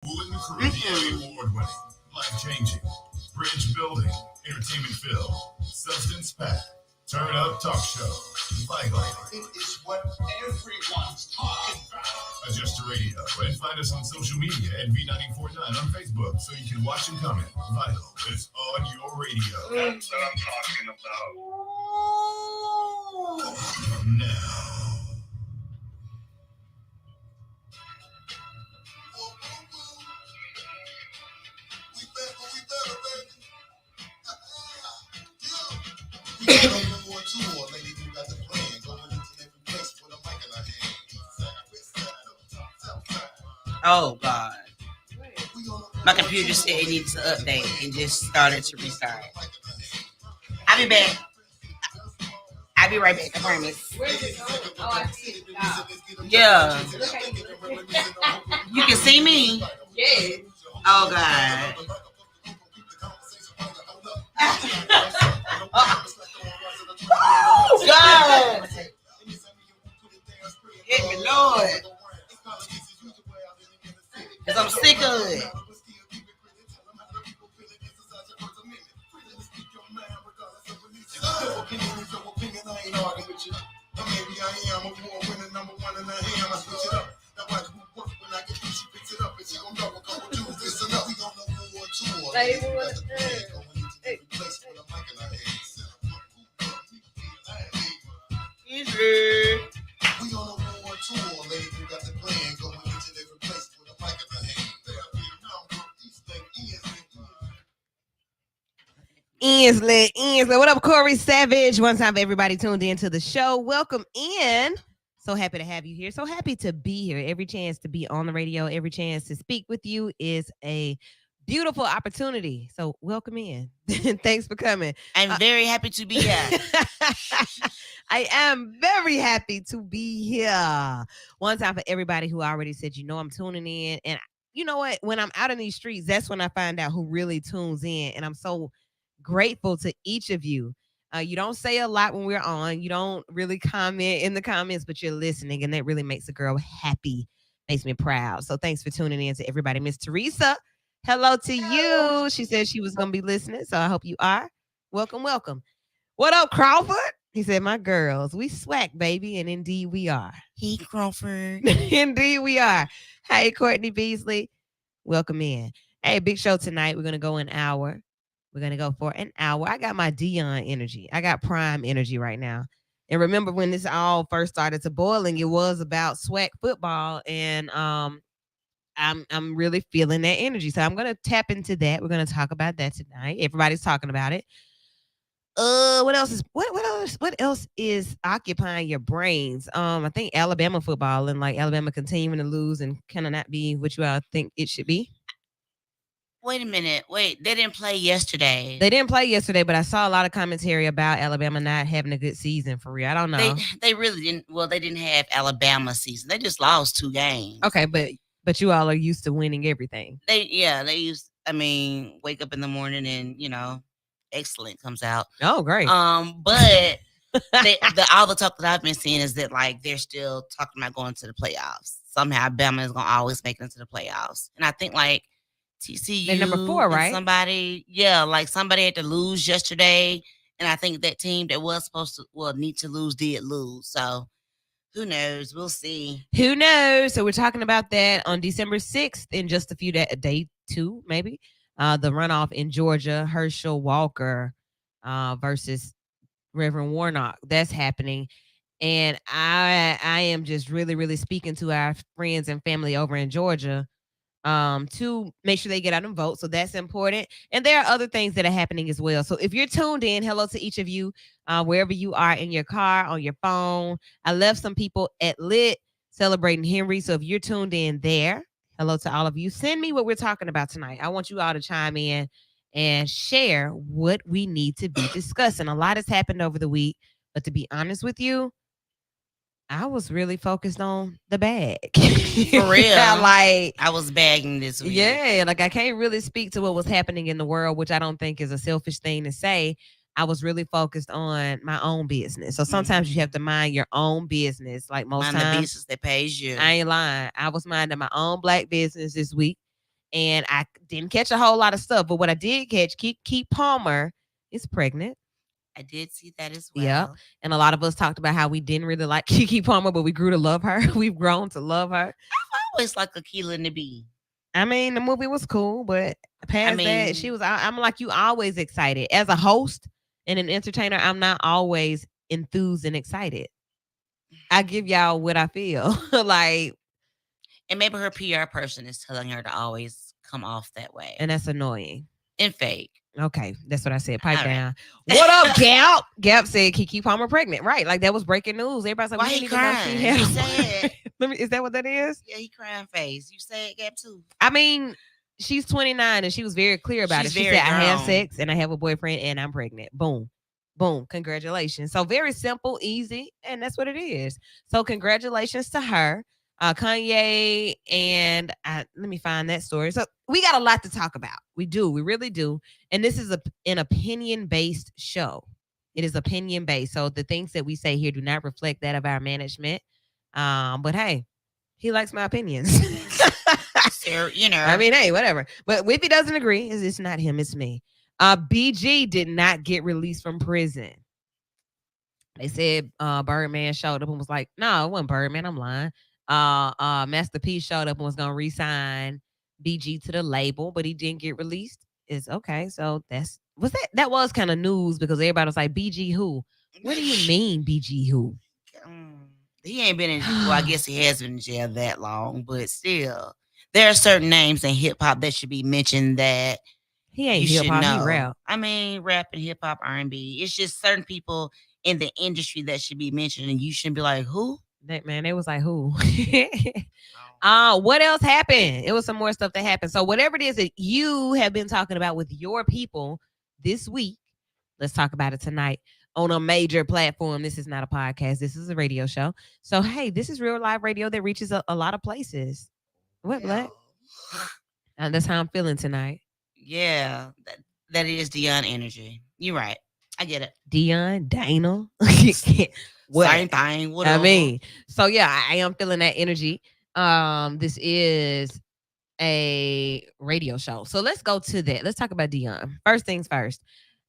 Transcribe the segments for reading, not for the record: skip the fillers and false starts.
Woolen Caribbean award-winning, life-changing, bridge-building, entertainment-filled, substance-packed, turn-up talk show. Vital. It is what everyone's talking about. Adjust your radio and find us on social media at V949 on Facebook so you can watch and comment. Vital is on your radio. That's what I'm talking about. Now. Oh God. My computer said it needs to update and just started to restart. I'll be back. I'll be right back, I promise. Yeah. You can see me? Yeah. Oh God. Oh God. Hit me, Lord. Cause I'm sick of it. We on a war tour, lady. We got the plan going into different places with a mic in the hand. Inslee. What up, Corey Savage? One time, everybody tuned in to the show. Welcome in. So happy to have you here. So happy to be here. Every chance to be on the radio, every chance to speak with you is a beautiful opportunity. So welcome in. Thanks for coming. I'm very happy to be here. I am very happy to be here. One time for everybody who already said, I'm tuning in. And you know what? When I'm out in these streets, that's when I find out who really tunes in. And I'm so grateful to each of you. You don't say a lot when we're on. You don't really comment in the comments, but you're listening. And that really makes a girl happy, makes me proud. So thanks for tuning in to everybody. Miss Teresa, hello to you. She said she was going to be listening. So I hope you are. Welcome, welcome. What up, Crawford? He said, my girls, we swag, baby. And indeed we are. Hey, Crawford. Indeed we are. Hey, Courtney Beasley. Welcome in. Hey, big show tonight. We're going to go an hour. We're going to go for an hour. I got my Dion energy. I got prime energy right now. And remember when this all first started to boiling, it was about SWAC football. And I'm really feeling that energy. So I'm going to tap into that. We're going to talk about that tonight. Everybody's talking about it. What else is occupying your brains? I think Alabama football and like Alabama continuing to lose and kind of not be what you all think it should be. Wait a minute. Wait, they didn't play yesterday. They didn't play yesterday, but I saw a lot of commentary about Alabama not having a good season for real. I don't know. They really didn't. Well, they didn't have Alabama season. They just lost 2 games. Okay, but you all are used to winning everything. They used. I mean, wake up in the morning and excellent comes out. Oh, great. But all the talk that I've been seeing is that like they're still talking about going to the playoffs. Somehow Alabama is gonna always make it into the playoffs, and I think like TCU, they're number 4, right? Somebody had to lose yesterday, and I think that team that was supposed to need to lose did lose. So who knows? We'll see. Who knows? So we're talking about that on December 6th in just a few days, day 2 maybe. The runoff in Georgia, Herschel Walker versus Reverend Warnock. That's happening. And I am just really, really speaking to our friends and family over in Georgia to make sure they get out and vote. So that's important. And there are other things that are happening as well. So if you're tuned in, hello to each of you, wherever you are, in your car, on your phone. I left some people at Lit celebrating Henry. So if you're tuned in there, hello to all of you. Send me what we're talking about tonight. I want you all to chime in and share what we need to be discussing. A lot has happened over the week, but to be honest with you, I was really focused on the bag. For real. Like I was bagging this week. Yeah, like I can't really speak to what was happening in the world, which I don't think is a selfish thing to say. I was really focused on my own business. So sometimes you have to mind your own business. Like most times, the business that pays you. I ain't lying. I was minding my own Black business this week. and I didn't catch a whole lot of stuff. But what I did catch, Keke Palmer is pregnant. I did see that as well. Yeah, and a lot of us talked about how we didn't really like Keke Palmer, but we grew to love her. We've grown to love her. I've always liked Akeelah and the Bee. I mean, the movie was cool, but past that, she was. I'm like you, always excited as a host and an entertainer. I'm not always enthused and excited. I give y'all what I feel like, and maybe her PR person is telling her to always come off that way, and that's annoying and fake. Okay, that's what I said. Pipe All down. Right. What up, Gap? Gap said Keke Palmer pregnant. Right, like that was breaking news. Everybody's like, why he crying? You said. Is that what that is? Yeah, he crying face. You said Gap too. I mean, she's 29 and she was very clear about it. She said, I have sex and I have a boyfriend and I'm pregnant. Boom. Boom. Congratulations. So very simple, easy, and that's what it is. So congratulations to her. Kanye and let me find that story. So we got a lot to talk about. We do. We really do. And this is an opinion-based show. It is opinion-based. So the things that we say here do not reflect that of our management. But hey, he likes my opinions. You know. I mean, hey, whatever. But if he doesn't agree, it's not him, it's me. BG did not get released from prison. They said Birdman showed up and was like, no, it wasn't Birdman. I'm lying. Master P showed up and was gonna re-sign BG to the label, but he didn't get released. It's okay. So that was kind of news because everybody was like, BG who? What do you mean BG who? He ain't been in well, I guess he has been in jail that long, but still there are certain names in hip hop that should be mentioned that he ain't hip hop, he rap. I mean, rap and hip hop, R&B. It's just certain people in the industry that should be mentioned, and you shouldn't be like, who? That man, they was like, who? What else happened? It was some more stuff that happened. So whatever it is that you have been talking about with your people this week, let's talk about it tonight on a major platform. This is not a podcast. This is a radio show. So, hey, this is real live radio that reaches a lot of places. What, Black? And that's how I'm feeling tonight. Yeah, that is Dion energy. You're right. I get it. Dion, Dana. Same thing. Whatever. I mean, so yeah, I am feeling that energy. This is a radio show. So let's go to that. Let's talk about Dion. First things first.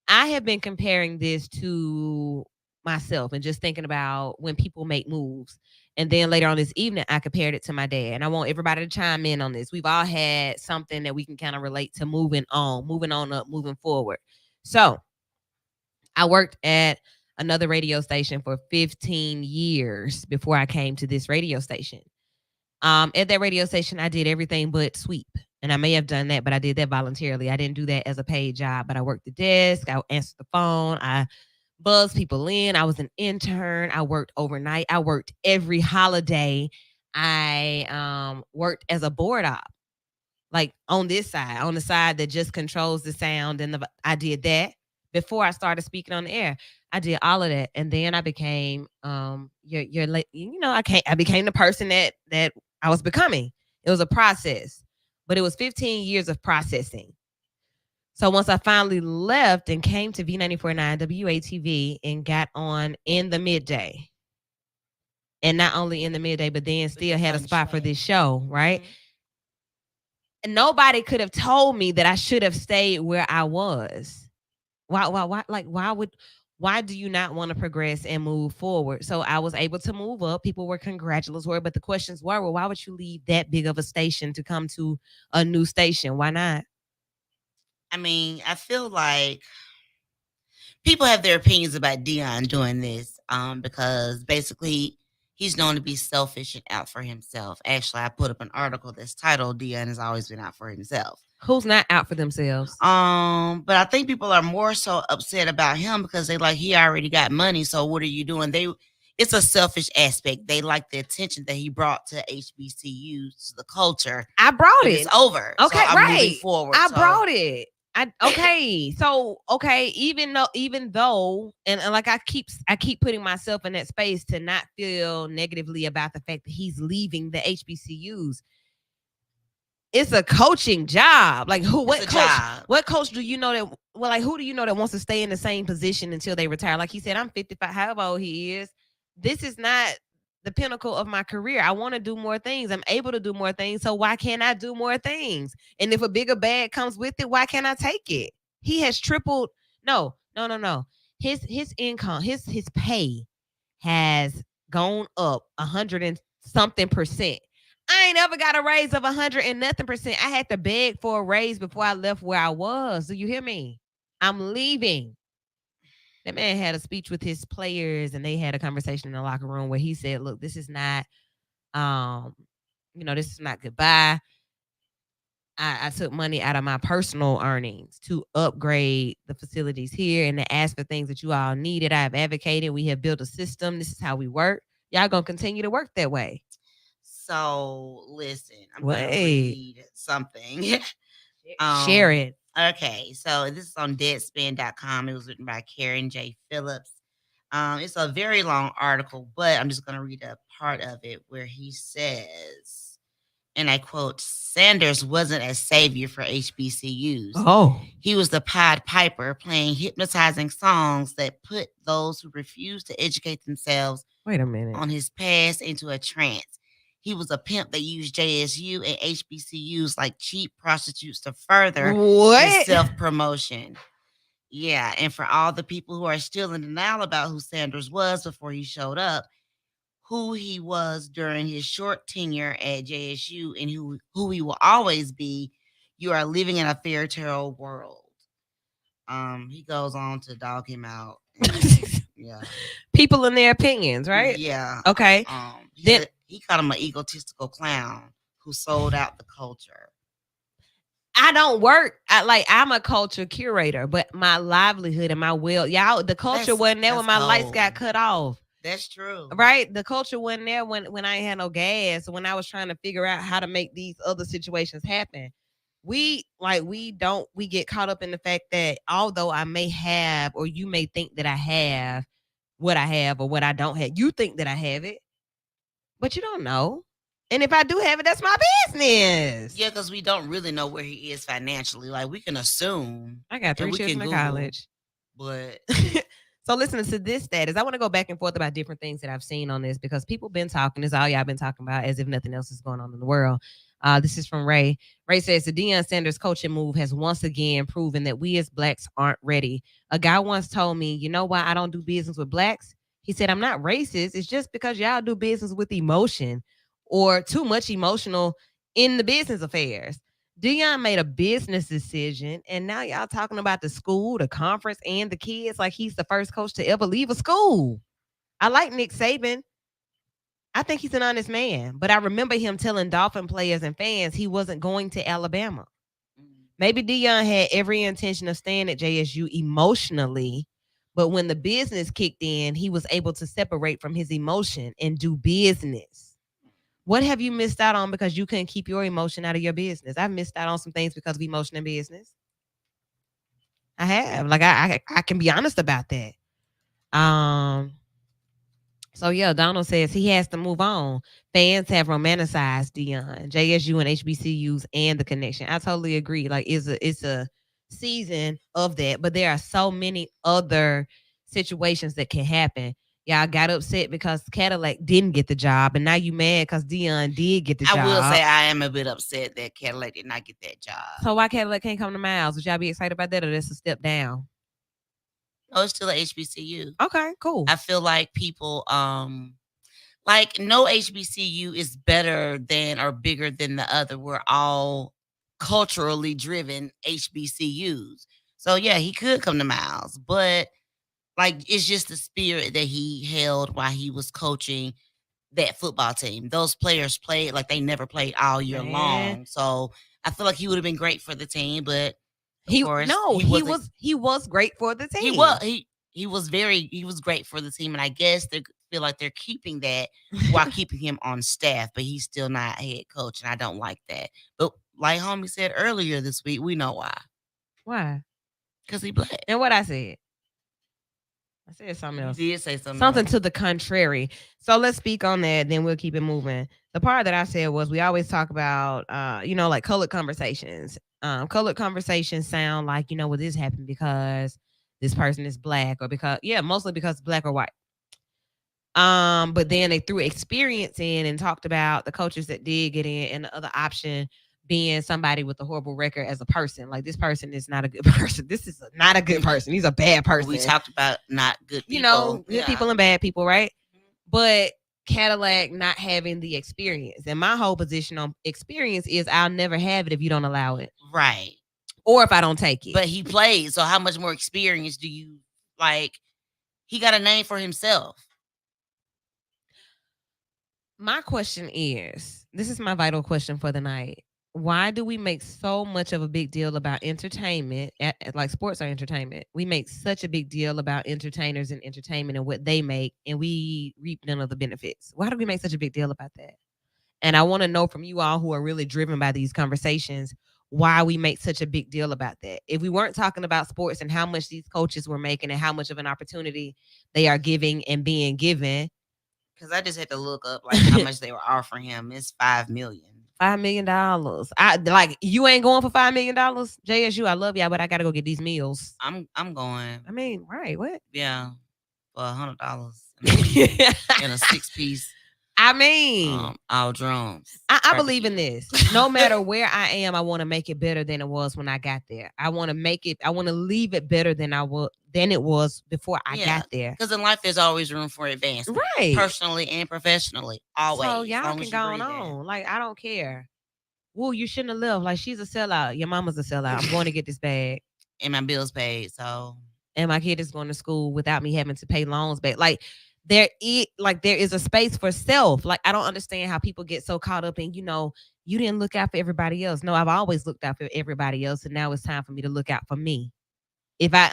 I have been comparing this to myself and just thinking about when people make moves. And then later on this evening, I compared it to my dad. And I want everybody to chime in on this. We've all had something that we can kind of relate to moving on up, moving forward. So I worked at another radio station for 15 years before I came to this radio station. At that radio station, I did everything but sweep. And I may have done that, but I did that voluntarily. I didn't do that as a paid job, but I worked the desk. I answered the phone. I buzzed people in. I was an intern. I worked overnight. I worked every holiday. I worked as a board op, like on this side, on the side that just controls the sound. And I did that before I started speaking on the air. I did all of that, and then I became I became the person that I was becoming. It was a process, but it was 15 years of processing. So once I finally left and came to V94.9 WATV and got on in the midday, and not only in the midday, but then still had a spot for this show, right? Mm-hmm. And nobody could have told me that I should have stayed where I was. Why do you not want to progress and move forward? So I was able to move up. People were congratulatory, but the questions were, well, why would you leave that big of a station to come to a new station? Why not? I mean, I feel like people have their opinions about Dion doing this because basically he's known to be selfish and out for himself. Actually, I put up an article that's titled Dion has always been out for himself. Who's not out for themselves? But I think people are more so upset about him because they like he already got money. So what are you doing? It's a selfish aspect. They like the attention that he brought to HBCUs, to the culture. I brought it. It's over. Okay, so I'm right. moving forward. Brought it. Even though, and like I keep putting myself in that space to not feel negatively about the fact that he's leaving the HBCUs. It's a coaching job. Like what coach do you know that? Well, like who do you know that wants to stay in the same position until they retire? Like he said, I'm 55. However old he is, this is not the pinnacle of my career. I want to do more things. I'm able to do more things. So why can't I do more things? And if a bigger bag comes with it, why can't I take it? He has tripled. No. His income, his pay has gone up 100 and something percent. I ain't ever got a raise of 100 and nothing percent. I had to beg for a raise before I left where I was. Do you hear me? I'm leaving. That man had a speech with his players, and they had a conversation in the locker room where he said, "Look, this is not, this is not goodbye. I took money out of my personal earnings to upgrade the facilities here and to ask for things that you all needed. I have advocated. We have built a system. This is how we work. Y'all gonna continue to work that way." So listen, I'm Wait. gonna read something. Share it. Okay, so this is on Deadspin.com. It was written by Karen J. Phillips. It's a very long article, but I'm just gonna read a part of it where he says, and I quote, "Sanders wasn't a savior for HBCUs. Oh, He was the Pied Piper playing hypnotizing songs that put those who refused to educate themselves wait a minute. on his past into a trance. He was a pimp that used JSU and HBCUs like cheap prostitutes to further his What? self-promotion." Yeah, and for all the people who are still in denial about who Sanders was before he showed up, who he was during his short tenure at JSU, and who he will always be, you are living in a fairy tale world. He goes on to dog him out. Yeah. People in their opinions, right? Yeah. Okay. He called him an egotistical clown who sold out the culture. I don't work. I'm a culture curator, but my livelihood and my the culture wasn't there when my lights got cut off. That's true. Right? The culture wasn't there when I ain't had no gas, when I was trying to figure out how to make these other situations happen. We get caught up in the fact that although I may have, or you may think that I have what I have or what I don't have, you think that I have it, but you don't know. And if I do have it, that's my business. Yeah, because we don't really know where he is financially. Like, we can assume. I got 3 children in college. But so listening to this status, I want to go back and forth about different things that I've seen on this because people been talking. This is all y'all been talking about as if nothing else is going on in the world. This is from Ray. Ray says the Deion Sanders coaching move has once again proven that we as blacks aren't ready. A guy once told me, "You know why I don't do business with blacks?" He said, "I'm not racist. It's just because y'all do business with emotion or too much emotional in the business affairs." Deion made a business decision, and now y'all talking about the school, the conference, and the kids like he's the first coach to ever leave a school. I like Nick Saban. I think he's an honest man, but I remember him telling Dolphin players and fans he wasn't going to Alabama. Maybe Deion had every intention of staying at JSU emotionally, but when the business kicked in, he was able to separate from his emotion and do business. What have you missed out on because you couldn't keep your emotion out of your business? I've missed out on some things because of emotion in business. I have. Like, I can be honest about that. So yeah, Donald says he has to move on. Fans have romanticized Deion, JSU and HBCUs and the connection. I totally agree. Like, it's a season of that, but there are so many other situations that can happen. Y'all got upset because Cadillac didn't get the job, and now you mad because Deion did get the job. I will say I am a bit upset that Cadillac did not get that job. So why Cadillac can't come to Miles? Would y'all be excited about that, or that's a step down? Oh, it's still an HBCU. Okay, cool. I feel like people, like no HBCU is better than or bigger than the other. We're all culturally driven HBCUs. So yeah, he could come to Miles, but like it's just the spirit that he held while he was coaching that football team. Those players played like they never played all year long. So I feel like he would have been great for the team, but he was great for the team. He was great for the team, and I guess they feel like they're keeping that while keeping him on staff, but he's still not head coach, and I don't like that. But like homie said earlier this week, we know why. Why? Because he black. And what I said? I said something else. You did say something else. To the contrary. So let's speak on that, then we'll keep it moving. The part that I said was we always talk about, like colored conversations. Colored conversations sound like, well, this happened because this person is black or because, mostly because black or white. But then they threw experience in and talked about the coaches that did get in, and the other option being somebody with a horrible record as a person. Like, this person is not a good person. This is not a good person. He's a bad person. We talked about not good people. You know, good people and bad people, right? But Cadillac not having the experience. And my whole position on experience is I'll never have it if you don't allow it. Right. Or if I don't take it. But he played, so how much more experience do you like? He got a name for himself. My question is, this is my vital question for the night. Why do we make so much of a big deal about entertainment? Like, sports are entertainment. We make such a big deal about entertainers and entertainment and what they make, and we reap none of the benefits. Why do we make such a big deal about that? And I want to know from you all who are really driven by these conversations, why we make such a big deal about that. If we weren't talking about sports and how much these coaches were making and how much of an opportunity they are giving and being given. Because I just had to look up like how much they were offering him. It's $5 million. $5 million. I like, you ain't going for $5 million. JSU, I love y'all, but I gotta go get these meals. I'm going. I mean, right? What? Yeah, for $100 in a 6-piece. I mean, all drums. I believe in this. No matter where I am, I want to make it better than it was when I got there. I want to make it. I want to leave it better than it was before I got there. Because in life, there's always room for advancement, right? Personally and professionally, always. So y'all can go on. Like, I don't care. Woo, you shouldn't have left. Like, she's a sellout. Your mama's a sellout. I'm going to get this bag. And my bills paid. So. And my kid is going to school without me having to pay loans back. Like, there is a space for self. Like, I don't understand how people get so caught up in, you didn't look out for everybody else. No, I've always looked out for everybody else, and now it's time for me to look out for me. If I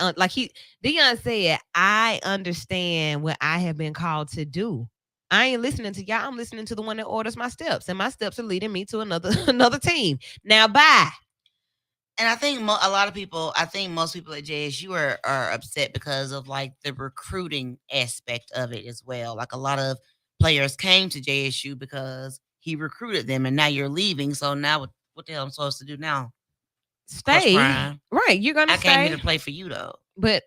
Deion said, I understand what I have been called to do. I ain't listening to y'all. I'm listening to the one that orders my steps, and my steps are leading me to another team. Now, bye. And I think most people at JSU are upset because of like the recruiting aspect of it as well. Like, a lot of players came to JSU because he recruited them, and now you're leaving. So now what the hell am I supposed to do now? Stay. Right. You're going to stay. I came here to play for you though. But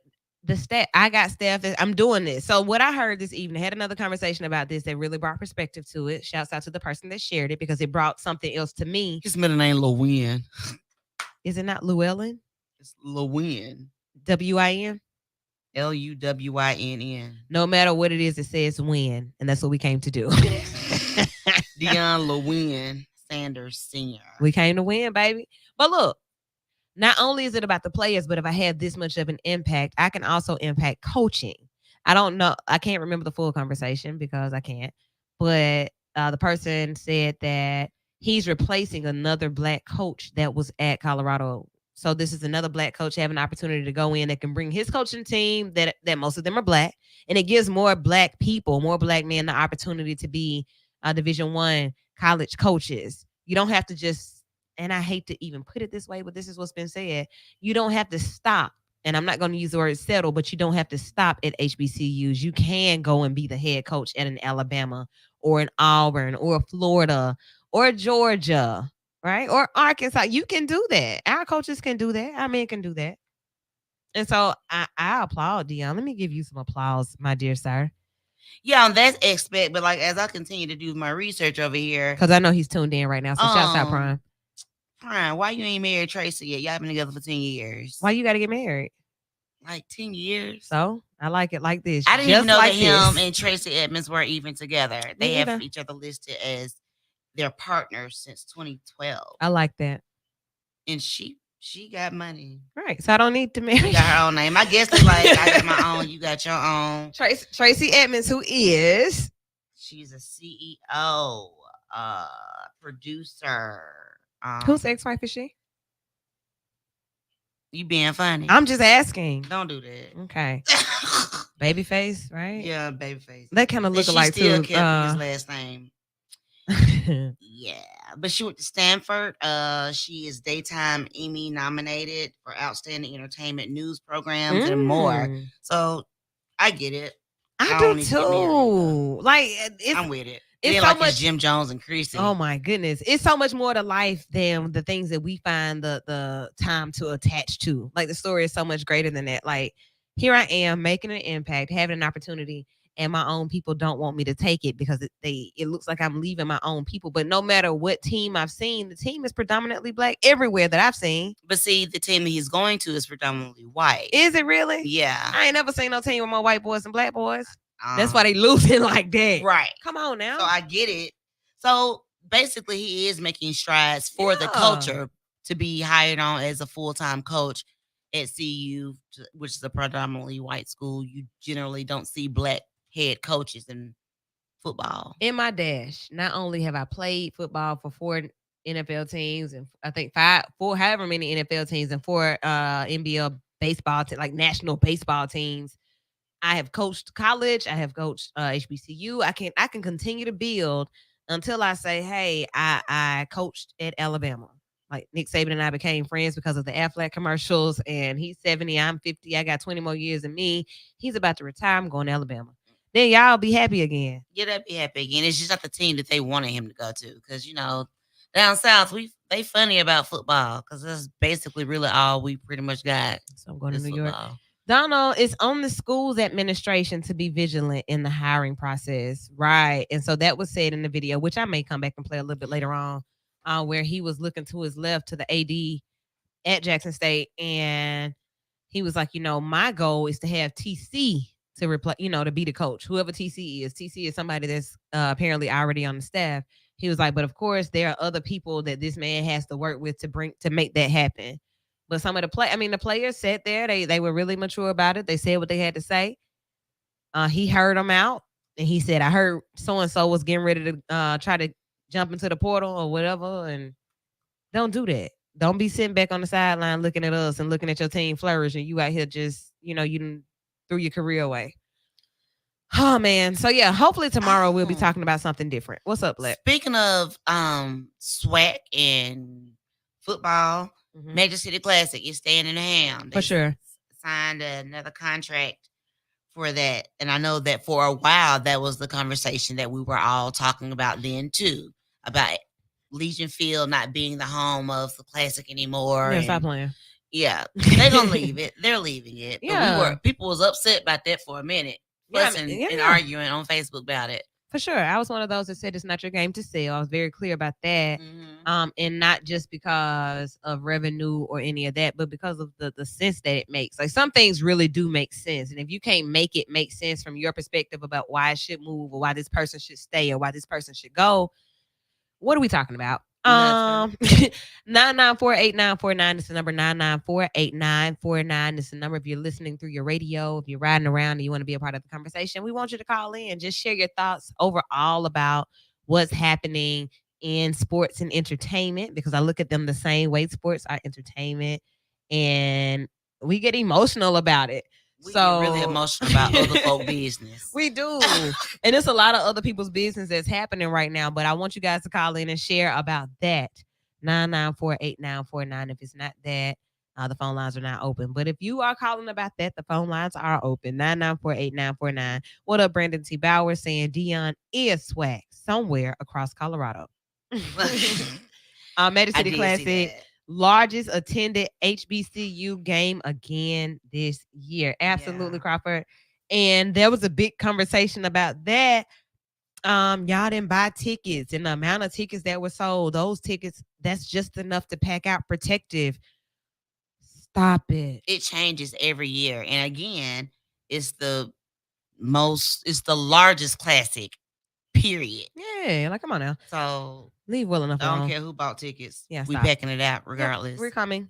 I got staff that I'm doing this. So what I heard this evening, had another conversation about this that really brought perspective to it. Shouts out to the person that shared it because it brought something else to me. His middle name Llewyn. Is it not Llewellyn? It's Llewyn. WIN? LUWYNN. No matter what it is, it says win. And that's what we came to do. Deion Llewyn Sanders Sr. We came to win, baby. But look, not only is it about the players, but if I have this much of an impact, I can also impact coaching. I don't know. I can't remember the full conversation because I can't. But the person said that he's replacing another black coach that was at Colorado. So this is another black coach having an opportunity to go in that can bring his coaching team that most of them are black. And it gives more black people, more black men the opportunity to be Division I college coaches. You don't have to just, and I hate to even put it this way, but this is what's been said. You don't have to stop. And I'm not going to use the word settle, but you don't have to stop at HBCUs. You can go and be the head coach at an Alabama or an Auburn or a Florida or Georgia, right? Or Arkansas. You can do that. Our coaches can do that. Our men can do that. And so I applaud Deion. Let me give you some applause, my dear sir. Yeah, on that aspect, but like as I continue to do my research over here. Because I know he's tuned in right now. So shouts out, Prime. Prime, why you ain't married Tracy yet? Y'all been together for 10 years. Why you got to get married? Like 10 years. So I like it like this. I didn't even know that him and Tracy Edmonds were even together. They have each other listed as their partners since 2012. I like that. And she got money. Right. So I don't need to marry. She got her own name. I guess it's like I got my own, you got your own. Tracy Edmonds, who is? She's a CEO, producer. Whose ex-wife is she? You being funny. I'm just asking. Don't do that. Okay. Babyface, right? Yeah, Babyface. They kind of look alike too. Still kept his last name. Yeah, but she went to Stanford. She is daytime Emmy nominated for outstanding entertainment news programs and more. So I get it. I do too. Like I'm with it. It's so like much Jim Jones and Chrissy. Oh my goodness. It's so much more to life than the things that we find the time to attach to. Like the story is so much greater than that. Like here I am making an impact, having an opportunity, and my own people don't want me to take it because it looks like I'm leaving my own people. But no matter what team I've seen, the team is predominantly black everywhere that I've seen. But see, the team that he's going to is predominantly white. Is it really? Yeah. I ain't never seen no team with more white boys and black boys. That's why they losing like that. Right. Come on now. So I get it. So basically, he is making strides for the culture to be hired on as a full-time coach at CU, which is a predominantly white school. You generally don't see black head coaches in football. In my dash, not only have I played football for 4 NFL teams and I think 4, however many NFL teams and 4 NBL baseball, like national baseball teams. I have coached college. I have coached HBCU. I can continue to build until I say, hey, I coached at Alabama. Like Nick Saban and I became friends because of the Aflac commercials, and he's 70, I'm 50. I got 20 more years than me. He's about to retire. I'm going to Alabama. Then y'all be happy again. Yeah, they'll be happy again. It's just not the team that they wanted him to go to, because down south they funny about football because that's basically really all we pretty much got. So I'm going to New York. Donald, it's on the school's administration to be vigilant in the hiring process, right? And so that was said in the video, which I may come back and play a little bit later on, where he was looking to his left to the AD at Jackson State, and he was like, my goal is to have TC to replace, to be the coach, whoever TC is. TC is somebody that's apparently already on the staff. He was like, but of course there are other people that this man has to work with to make that happen. But some of the players sat there. They were really mature about it. They said what they had to say. He heard them out, and he said, I heard so-and-so was getting ready to try to jump into the portal or whatever, and don't do that. Don't be sitting back on the sideline looking at us and looking at your team flourish, and you out here just, you done threw your career away. Oh, man. So, yeah, hopefully tomorrow we'll be talking about something different. What's up, Black? Speaking of SWAC and football, Major City Classic is staying in the ham. For sure. Signed another contract for that. And I know that for a while, that was the conversation that we were all talking about then, too, about Legion Field not being the home of the Classic anymore. Yeah, stop playing. Yeah, they're going to leave it. They're leaving it. Yeah. But people was upset about that for a minute. And arguing on Facebook about it. For sure. I was one of those that said it's not your game to sell. I was very clear about that. And not just because of revenue or any of that, but because of the sense that it makes. Like some things really do make sense. And if you can't make it make sense from your perspective about why it should move or why this person should stay or why this person should go, what are we talking about? 994-8949 is the number. 994-8949 is the number. If you're listening through your radio, if you're riding around and you want to be a part of the conversation, we want you to call in. Just share your thoughts overall about what's happening in sports and entertainment, because I look at them the same way. Sports are entertainment, and we get emotional about it. We get really emotional about other folk business. We do. And it's a lot of other people's business that's happening right now. But I want you guys to call in and share about that. 994-8949. If it's not that, the phone lines are not open. But if you are calling about that, the phone lines are open. 994-8949. What up, Brandon T. Bauer saying Deion is SWAC somewhere across Colorado. Major City Classic. Largest attended HBCU game again this year. Absolutely, yeah. Crawford. And there was a big conversation about that. Y'all didn't buy tickets, and the amount of tickets that were sold, those tickets, that's just enough to pack out Protective. Stop it. It changes every year. And again, it's the largest classic, period. Yeah, like come on now. So leave well enough alone. I don't care who bought tickets. Yeah, we packing it out regardless. Yep, we're coming.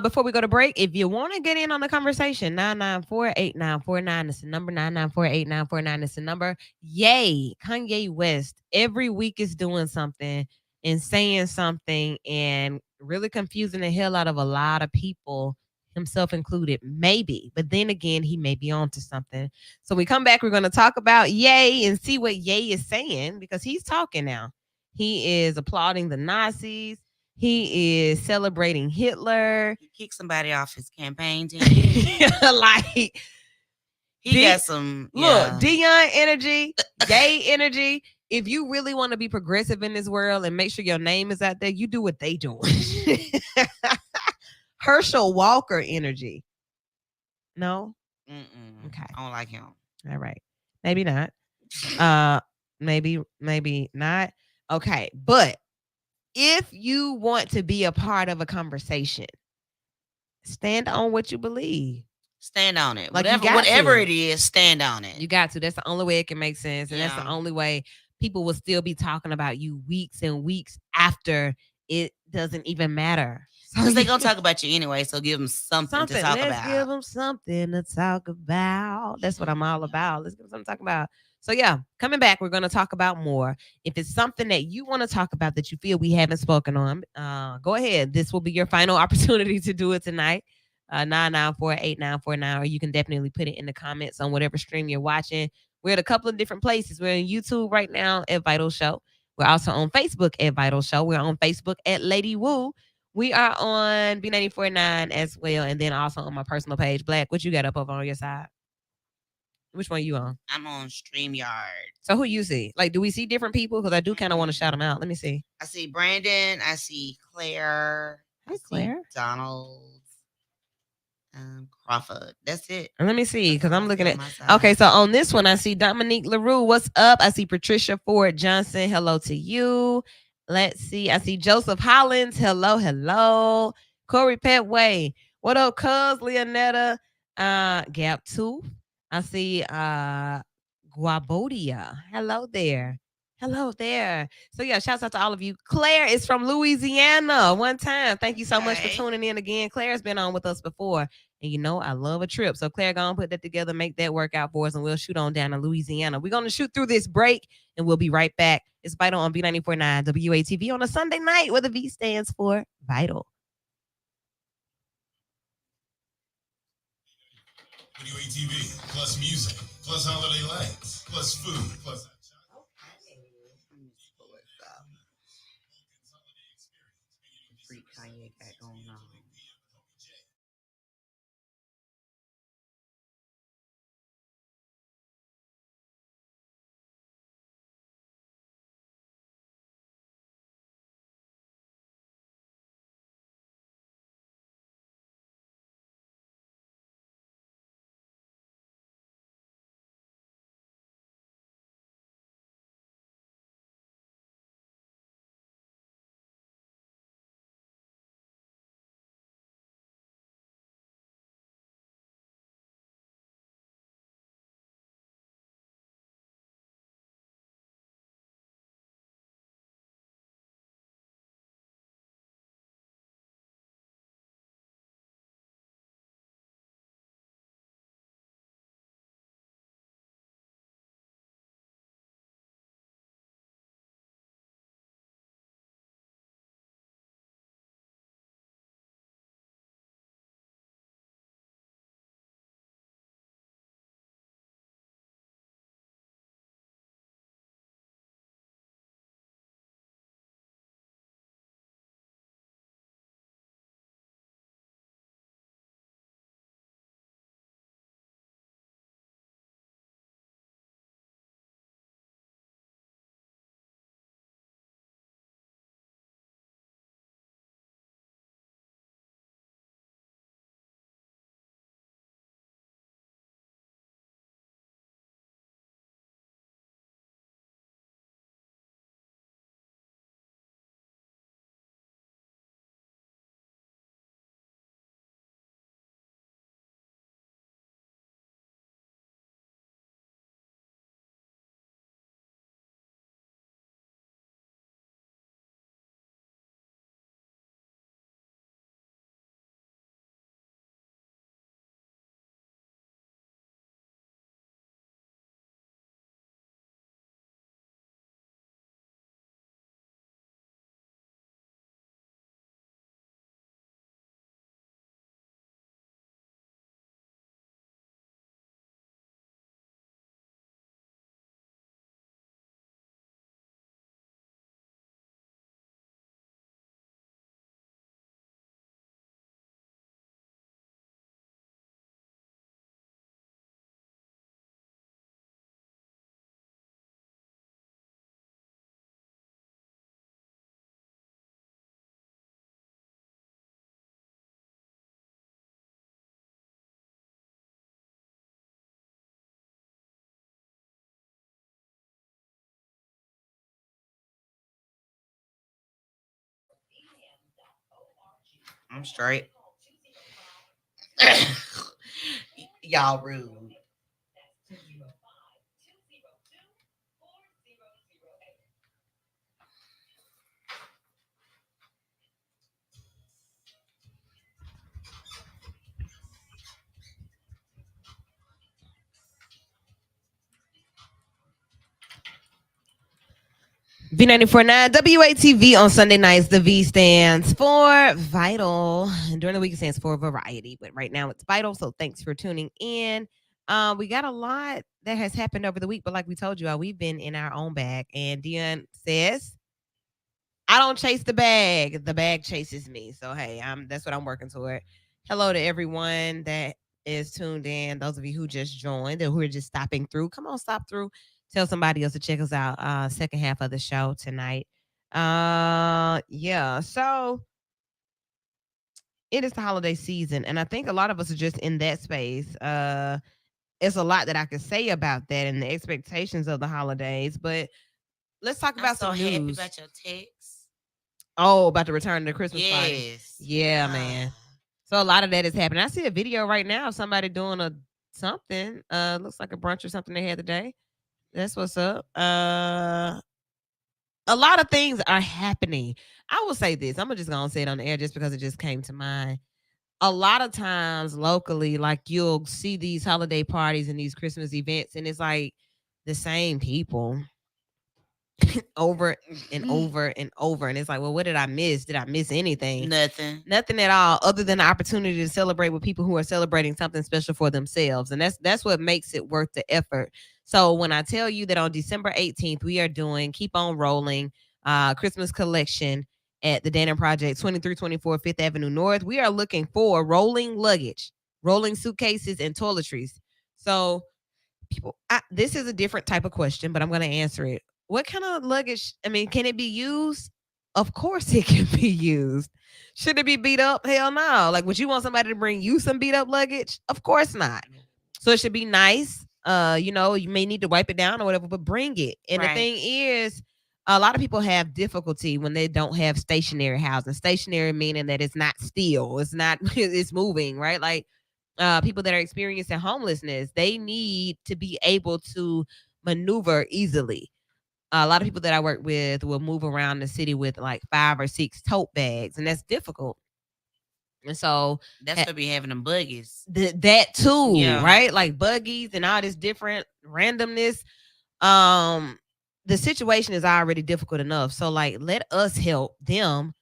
Before we go to break, if you want to get in on the conversation, 994-8949 is the number. 994-8949 is the number. Yay, Kanye West every week is doing something and saying something and really confusing the hell out of a lot of people, himself included, maybe. But then again, he may be on to something. So we come back, we're going to talk about Ye and see what Ye is saying, because he's talking now. He is applauding the Nazis. He is celebrating Hitler. He kicked somebody off his campaign team. Like, he got some. Look, Deion energy, gay energy. If you really want to be progressive in this world and make sure your name is out there, you do what they do. Herschel Walker energy. No? Mm-mm. Okay. I don't like him. All right. Maybe not. Maybe not. Okay, but if you want to be a part of a conversation, stand on what you believe. Stand on it. Like, you got Whatever to. it is, stand on it. You got to. That's the only way it can make sense. And that's the Yeah. only way people will still be talking about you weeks and weeks after it doesn't even matter. Because they're going to talk about you anyway, so give them something to talk Let's about. give them something to talk about. That's what I'm all about. Let's give them something to talk about. So yeah, coming back, we're going to talk about more. If it's something that you want to talk about that you feel we haven't spoken on, go ahead. This will be your final opportunity to do it tonight. 994-8949, or you can definitely put it in the comments on whatever stream you're watching. We're at a couple of different places. We're on YouTube right now at Vital Show. We're also on Facebook at Vital Show. We're on Facebook at Lady Woo. We are on B949 as well, and then also on my personal page. Black, what you got up over on your side? Which one you on? I'm on StreamYard. So who you see? Like, do we see different people? Because I do kind of want to shout them out. Let me see. I see Brandon. I see Claire. Hey, Claire. Donald. Crawford. That's it. And let me see, because I'm looking at. Okay, so on this one, I see Dominique LaRue. What's up? I see Patricia Ford Johnson. Hello to you. Let's see. I see Joseph Hollins. Hello, hello. Corey Petway. What up, cuz? Leonetta. Gap Tooth. I see Guabodia. Hello there. Hello there. So yeah, shouts out to all of you. Claire is from Louisiana. One time. Thank you so much for tuning in again. Claire's been on with us before. And you know, I love a trip. So Claire, go and put that together, make that work out for us, and we'll shoot on down to Louisiana. We're going to shoot through this break, and we'll be right back. It's Vital on B949 WATV on a Sunday night, where the V stands for Vital. WATV, plus music, plus holiday lights, plus food, plus... Freak Kanye got going on. I'm straight. Y'all rude. V94.9 WATV on Sunday nights. The V stands for vital. And during the week, it stands for variety. But right now, it's vital. So thanks for tuning in. We got a lot that has happened over the week. But like we told you, we've been in our own bag. And Dion says, I don't chase the bag chases me. So, hey, that's what I'm working toward. Hello to everyone that is tuned in. Those of you who just joined and who are just stopping through. Come on, stop through. Tell somebody else to check us out. Second half of the show tonight. Yeah. So it is the holiday season, and I think a lot of us are just in that space. It's a lot that I could say about that and the expectations of the holidays, but let's talk about some happy news. about your text. Oh, about the return to the Christmas party. Yes. Yeah, man. So a lot of that is happening. I see a video right now of somebody doing something. Looks like a brunch or something they had today. That's what's up. A lot of things are happening. I will say this. I'm just gonna say it on the air just because it just came to mind. A lot of times locally, like you'll see these holiday parties and these Christmas events, and it's like the same people over and over and over. And it's like, well, what did I miss? Did I miss anything? Nothing at all, other than the opportunity to celebrate with people who are celebrating something special for themselves. And that's what makes it worth the effort. So when I tell you that on December 18th, we are doing Keep On Rolling Christmas collection at the Dannon Project, 2324 Fifth Avenue North, we are looking for rolling luggage, rolling suitcases, and toiletries. So people, this is a different type of question, but I'm going to answer it. What kind of luggage? I mean, can it be used? Of course it can be used. Should it be beat up? Hell no. Like, would you want somebody to bring you some beat up luggage? Of course not. So it should be nice. You may need to wipe it down or whatever, but bring it. And the thing is, a lot of people have difficulty when they don't have stationary housing. Stationary meaning that it's not still, it's moving, right? Like people that are experiencing homelessness, they need to be able to maneuver easily. A lot of people that I work with will move around the city with like 5 or 6 tote bags, and that's difficult. And so that's what be having them buggies. That too, right? Like buggies and all this different randomness. The situation is already difficult enough. So like, let us help them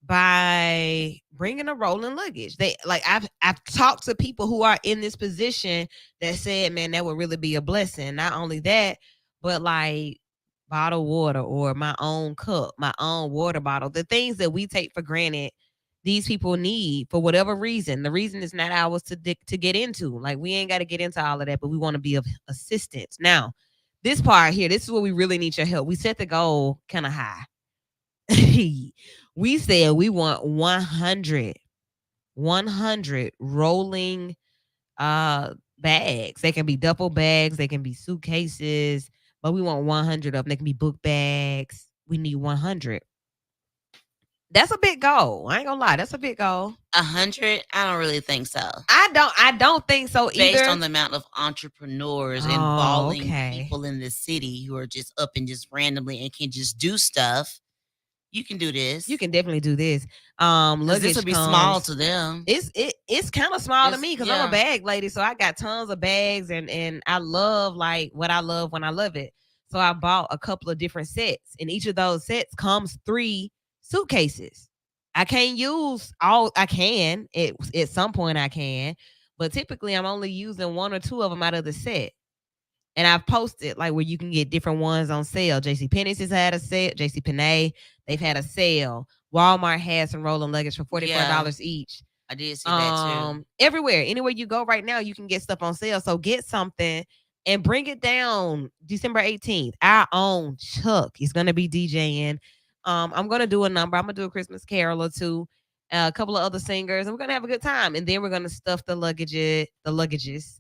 by bringing a rolling luggage. I've talked to people who are in this position that said, man, that would really be a blessing. Not only that, but like bottled water or my own cup, my own water bottle, the things that we take for granted, these people need for whatever reason. The reason is not ours to get into. Like, we ain't got to get into all of that, but we want to be of assistance. Now, this part here, this is where we really need your help. We set the goal kind of high. We said we want 100 rolling bags. They can be duffel bags, they can be suitcases, but we want 100 of them. They can be book bags. We need 100. That's a big goal. I ain't gonna lie. That's a big goal. 100? I don't really think so. I don't think so either. Based on the amount of entrepreneurs and balling people in the city who are just up and just randomly and can just do stuff, you can do this. You can definitely do this. This would be small to them. It's kind of small to me because I'm a bag lady, so I got tons of bags and I love like what I love when I love it. So I bought a couple of different sets, and each of those sets comes 3 suitcases. I can't use all. I can at some point I can, but typically I'm only using 1 or 2 of them out of the set. And I've posted like where you can get different ones on sale. JCPenney's has had a sale. JCPenney, they've had a sale. Walmart has some rolling luggage for $44 each. I did see that too. Everywhere, anywhere you go right now, you can get stuff on sale. So get something and bring it down December 18th. Our own Chuck is gonna be DJing. I'm gonna do a number. I'm gonna do a Christmas carol or 2, a couple of other singers, and we're gonna have a good time. And then we're gonna stuff the luggages.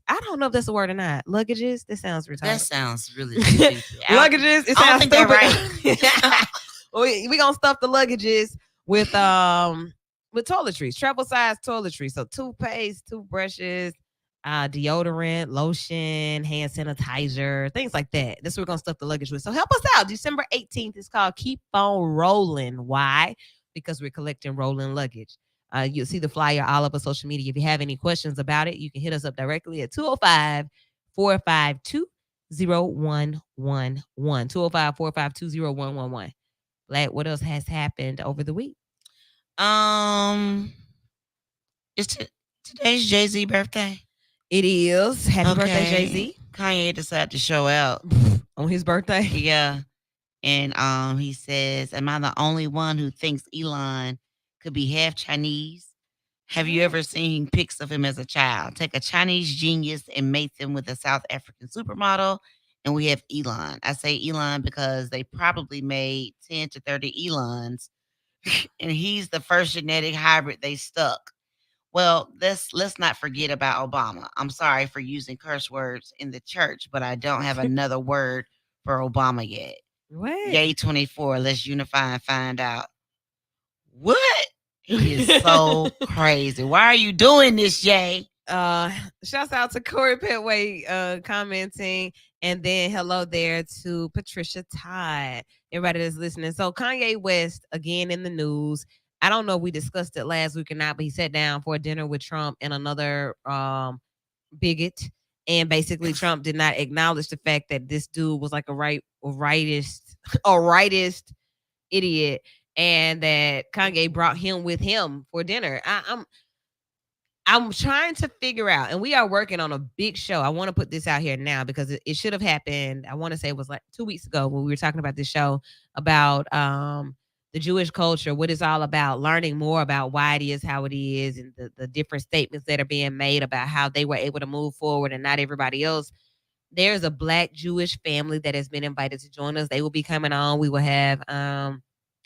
I don't know if that's a word or not. Luggages. That sounds retarded. That sounds really stupid. Luggages. It sounds stupid. Right. we gonna stuff the luggages with with toiletries, travel size toiletries. So toothpaste, toothbrushes, deodorant, lotion, hand sanitizer, things like that. That's what we're gonna stuff the luggage with. So help us out. December 18th is called Keep on Rolling. Why? Because we're collecting rolling luggage. You'll see the flyer all over social media. If you have any questions about it, you can hit us up directly at 205 452 0111. 205 452 0111. Black, what else has happened over the week? Today's Jay-Z birthday. It is. Happy birthday, Jay-Z. Kanye decided to show out on his birthday. Yeah. And he says, am I the only one who thinks Elon could be half Chinese? Have you ever seen pics of him as a child? Take a Chinese genius and mate them with a South African supermodel, and we have Elon. I say Elon because they probably made 10 to 30 Elons, and he's the first genetic hybrid they stuck. Well, let's not forget about Obama. I'm sorry for using curse words in the church, but I don't have another word for Obama yet. What? Yay 24. Let's unify and find out. What? He is so crazy. Why are you doing this, Jay? Shouts out to Corey Petway commenting, and then hello there to Patricia Todd. Everybody that's listening. So Kanye West again in the news. I don't know if we discussed it last week or not, but he sat down for a dinner with Trump and another bigot. And basically Trump did not acknowledge the fact that this dude was like a rightist idiot, and that Kanye brought him with him for dinner. I'm trying to figure out, and we are working on a big show. I want to put this out here now because it should have happened. I want to say it was like 2 weeks ago when we were talking about this show about the Jewish culture, what it's all about, learning more about why it is how it is, and the different statements that are being made about how they were able to move forward and not everybody else. There's a Black Jewish family that has been invited to join us. They will be coming on. We will have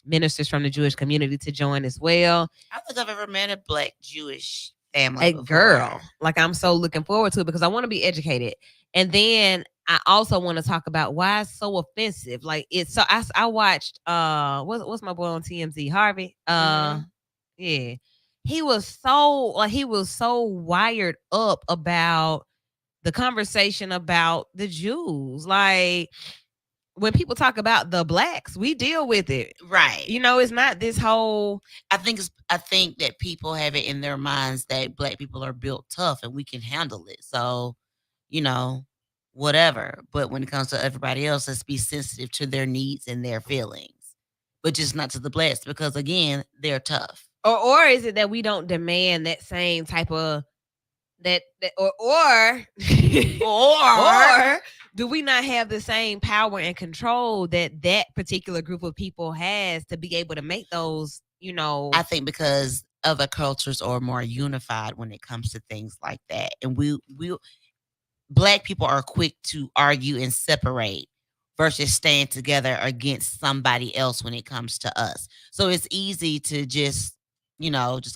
ministers from the Jewish community to join as well. I don't think I've ever met a Black Jewish family before. Girl, like I'm so looking forward to it because I want to be educated. And then I also want to talk about why it's so offensive. Like it's so I watched what's my boy on TMZ, Harvey? Yeah. He was so wired up about the conversation about the Jews. Like when people talk about the Blacks, we deal with it. Right. You know, it's not this whole I think that people have it in their minds that Black people are built tough and we can handle it. So, you know, whatever. But when it comes to everybody else, let's be sensitive to their needs and their feelings. But just not to the Blacks, because again, they're tough. Or is it that we don't demand that same type of or do we not have the same power and control that particular group of people has to be able to make those, you know? I think because other cultures are more unified when it comes to things like that. And we Black people are quick to argue and separate versus staying together against somebody else when it comes to us. So it's easy to just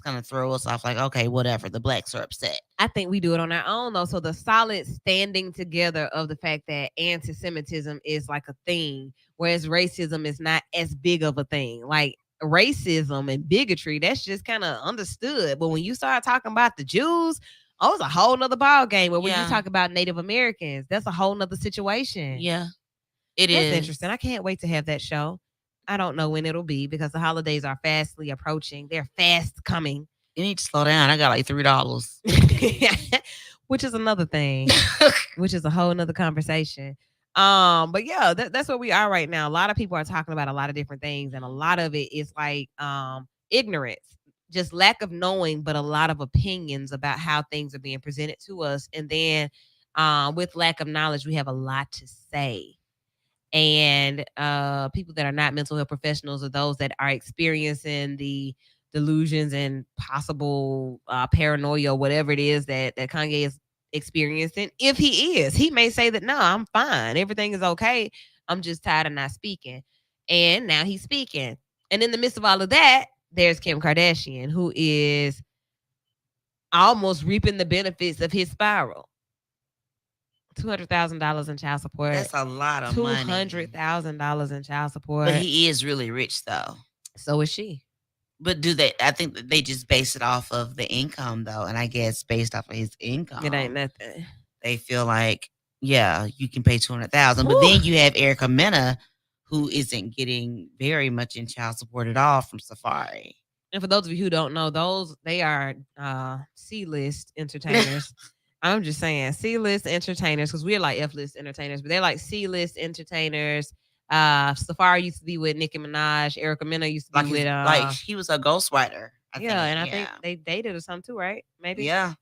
kind of throw us off like, okay, whatever, the Blacks are upset. I think we do it on our own though. So the solid standing together of the fact that anti-Semitism is like a thing, whereas racism is not as big of a thing. Like racism and bigotry, that's just kind of understood. But when you start talking about the Jews, it's a whole nother ball game. But when you talk about Native Americans, that's a whole nother situation. Yeah, it is. That's interesting. I can't wait to have that show. I don't know when it'll be because the holidays are fastly approaching. They're fast coming. You need to slow down. I got like $3. Which is another thing, which is a whole nother conversation. But yeah, that's where we are right now. A lot of people are talking about a lot of different things, and a lot of it is like ignorance, just lack of knowing, but a lot of opinions about how things are being presented to us. And then with lack of knowledge, we have a lot to say. And people that are not mental health professionals or those that are experiencing the delusions and possible paranoia, whatever it is that Kanye is experiencing. If he may say that, no, I'm fine. Everything is okay. I'm just tired of not speaking. And now he's speaking. And in the midst of all of that, there's Kim Kardashian, who is almost reaping the benefits of his spiral. $200,000 in child support. That's a lot of money. $200,000 in child support. But he is really rich, though. So is she. But do they? I think that they just base it off of the income, though, and I guess based off of his income, It ain't nothing. they feel like, yeah, you can pay 200,000. But Whew. then you have Erica Mena, who isn't getting very much in child support at all from Safari. And for those of you who don't know, they are C-list entertainers. I'm just saying C-list entertainers because we're like F-list entertainers, but they're like C-list entertainers. Safari used to be with Nicki Minaj. Erica Mena used to be with like he was a ghostwriter. I think they dated or something too, right? Maybe. Yeah.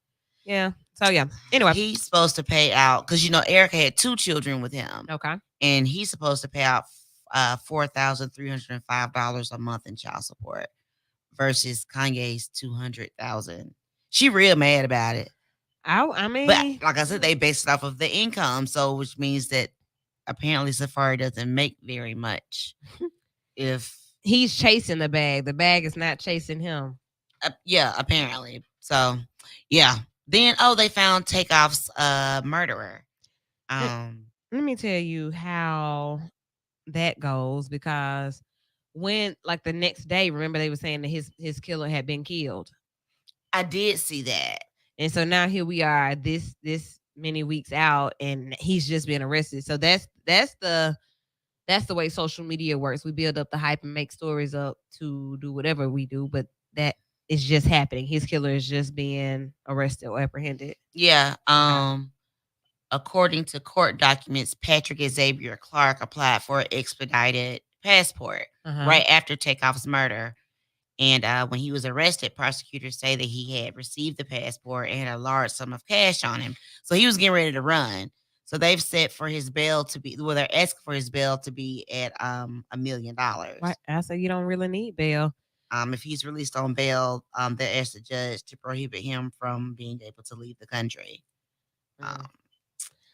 So yeah. Anyway, he's supposed to pay out because Erica had 2 children with him. Okay. And he's supposed to pay out $4,305 a month in child support versus Kanye's $200,000. She real mad about it. I mean, but like I said, they based it off of the income, so which means that apparently Safari doesn't make very much. If he's chasing the bag is not chasing him. Yeah, apparently. So, yeah. Then they found Takeoff's murderer. Let me tell you how that goes, because when like the next day, remember they were saying that his killer had been killed. I did see that. And so now here we are this many weeks out and he's just been arrested. So that's the way social media works. We build up the hype and make stories up to do whatever we do, but that is just happening. His killer is just being arrested or apprehended. Yeah. According to court documents, Patrick Xavier Clark applied for an expedited passport right after Takeoff's murder. And when he was arrested, prosecutors say that he had received the passport and a large sum of cash on him. So he was getting ready to run. So they've set for his bail to be, they're asking for his bail to be at $1 million. Right. I say you don't really need bail. If he's released on bail, they ask the judge to prohibit him from being able to leave the country.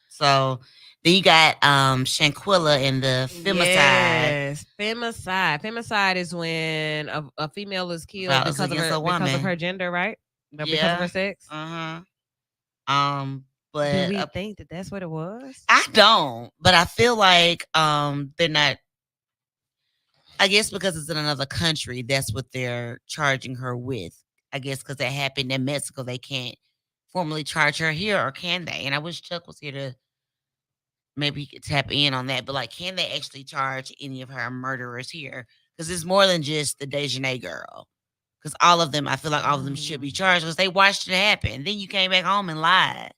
So then you got Shanquella and the femicide. Yes, femicide. Femicide is when a female is killed because of her gender, right? Because of her sex. But do we think that that's what it was? I don't, but I feel like they're not. I guess because it's in another country, that's what they're charging her with. I guess because that happened in Mexico, they can't formally charge her here, or can they? And I wish Chuck was here to maybe he could tap in on that. But like, can they actually charge any of her murderers here? Because it's more than just the Dejanay girl. Because all of them, I feel like all of them should be charged because they watched it happen. Then you came back home and lied.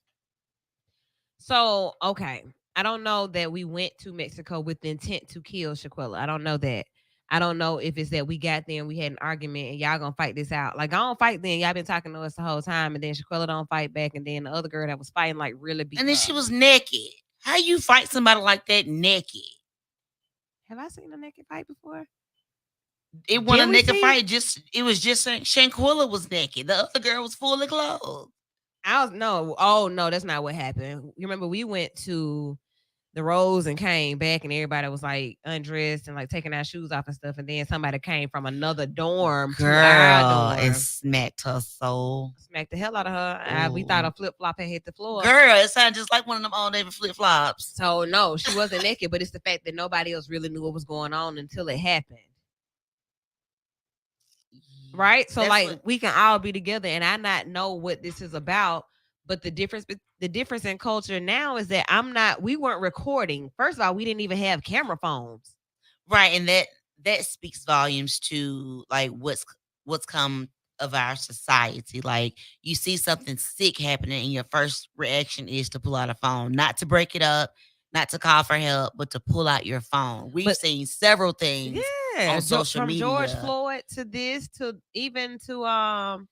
So, okay. I don't know that we went to Mexico with the intent to kill Shanquella. I don't know that. I don't know if it's that we got there and we had an argument and y'all gonna fight this out. Like, I don't fight then. Y'all been talking to us the whole time, and then Shanquella don't fight back, and then the other girl that was fighting like really beat. And then she was naked. How you fight somebody like that naked? Have I seen a naked fight before? It wasn't a naked fight. It was just Shanquella was naked. The other girl was fully clothed. Oh no, that's not what happened. You remember we went to the Rose and came back and everybody was like undressed and like taking our shoes off and stuff. And then somebody came from another dorm to our dorm and smacked her soul. Smacked the hell out of her. We thought a flip-flop had hit the floor. Girl, it sounded just like one of them all day flip-flops. So no, she wasn't naked, but it's the fact that nobody else really knew what was going on until it happened. Right? So we can all be together and I not know what this is about. But the difference in culture now is that we weren't recording. First of all, we didn't even have camera phones. Right. And that speaks volumes to like what's come of our society. Like, you see something sick happening and your first reaction is to pull out a phone, not to break it up, not to call for help, but to pull out your phone. We've seen several things on social media. From George Floyd to this, to even to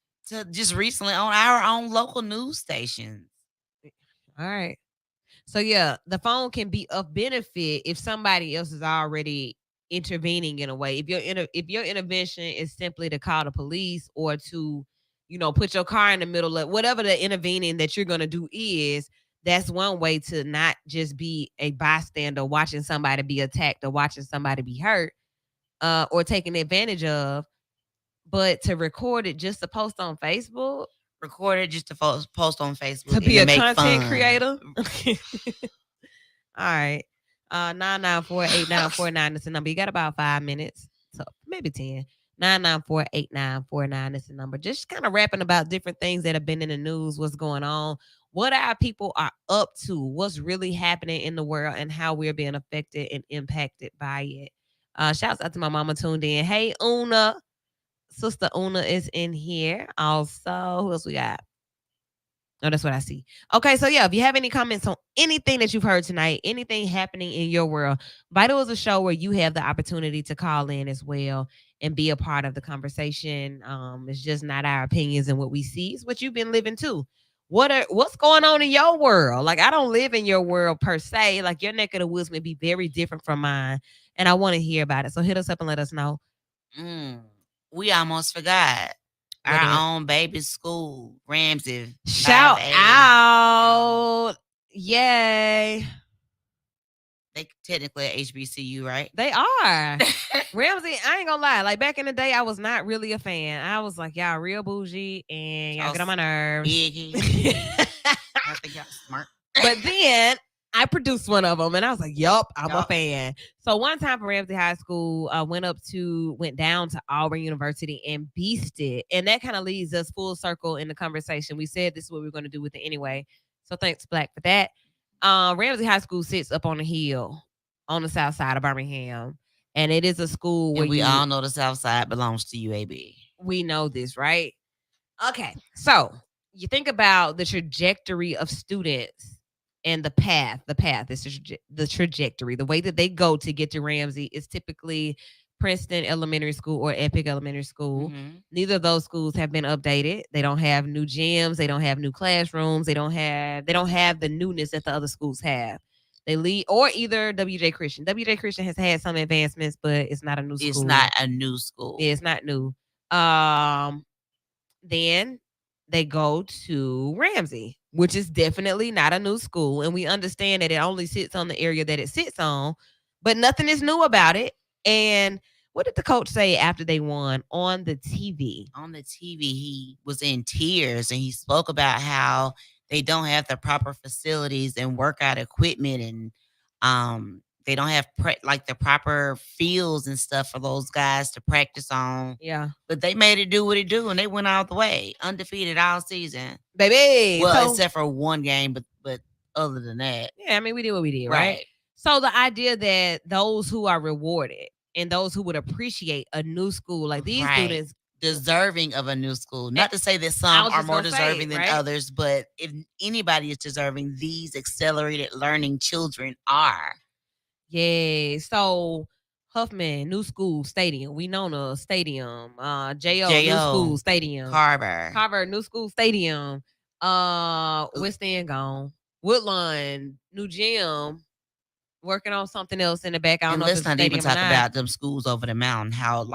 just recently on our own local news stations. All right. So yeah, the phone can be of benefit if somebody else is already intervening in a way. If your intervention is simply to call the police or to, put your car in the middle of whatever the intervening that you're going to do is, that's one way to not just be a bystander watching somebody be attacked or watching somebody be hurt or taken advantage of. But to record it just to post on Facebook? Record it just to post on Facebook. To be a content creator? All right. 994-8949 is the number. You got about 5 minutes. So maybe 10. 994-8949 is the number. Just kind of rapping about different things that have been in the news, what's going on, what our people are up to, what's really happening in the world, and how we're being affected and impacted by it. Shouts out to my mama tuned in. Hey, Una. Sister Una is in here. Also, who else we got? Oh, that's what I see. Okay, so yeah, if you have any comments on anything that you've heard tonight, anything happening in your world, Vital is a show where you have the opportunity to call in as well and be a part of the conversation. It's just not our opinions and what we see; it's what you've been living too. What's going on in your world? Like, I don't live in your world per se. Like, your neck of the woods may be very different from mine, and I want to hear about it. So hit us up and let us know. We almost forgot. What Our is? own baby school, Ramsey. Shout 5A. out! Yay! They technically at HBCU, right? They are. Ramsey, I ain't gonna lie. Like, back in the day, I was not really a fan. I was like, y'all real bougie and y'all get on my nerves. Biggie. I think y'all smart. But then I produced one of them and I was like, yup, I'm a Yup. fan. So one time for Ramsey High School, went down to Auburn University and beasted. And that kind of leads us full circle in the conversation. We said this is what we are going to do with it anyway. So thanks, Black, for that. Ramsey High School sits up on a hill on the south side of Birmingham. And it is a school where And we all know the South Side belongs to UAB. we know this, right? Okay. So you think about the trajectory of students and the path is the trajectory. The way that they go to get to Ramsey is typically Princeton Elementary School or Epic Elementary School. Mhm. Neither of those schools have been updated. They don't have new gyms. They don't have new classrooms. They don't have the newness that the other schools have. They lead, or either WJ Christian. WJ Christian has had some advancements, but it's not a new school. It's not a new school. Yeah, it's not new. Then they go to Ramsey, which is definitely not a new school. And we understand that it only sits on the area that it sits on, but nothing is new about it. And what did the coach say after they won on the TV? On the TV, he was in tears and he spoke about how they don't have the proper facilities and workout equipment, and they don't have the proper fields and stuff for those guys to practice on. Yeah. But they made it do what it do, and they went all the way, undefeated all season. Baby. Well, So- except for one game, but other than that, yeah, I mean, we did what we did, right? So the idea that those who are rewarded and those who would appreciate a new school, like these Right. students, deserving of a new school. Not to say that I some was are just more gonna say, deserving than right? others, but if anybody is deserving, these accelerated learning children are. yeah. So Huffman, new school stadium, Winona Stadium, J.O. new J.O. school stadium, Carver. new school stadium, West End gone, Woodlawn new gym, working on something else in the back. I don't And know if let's it's a not even stadium or talk not. about them schools over the mountain, how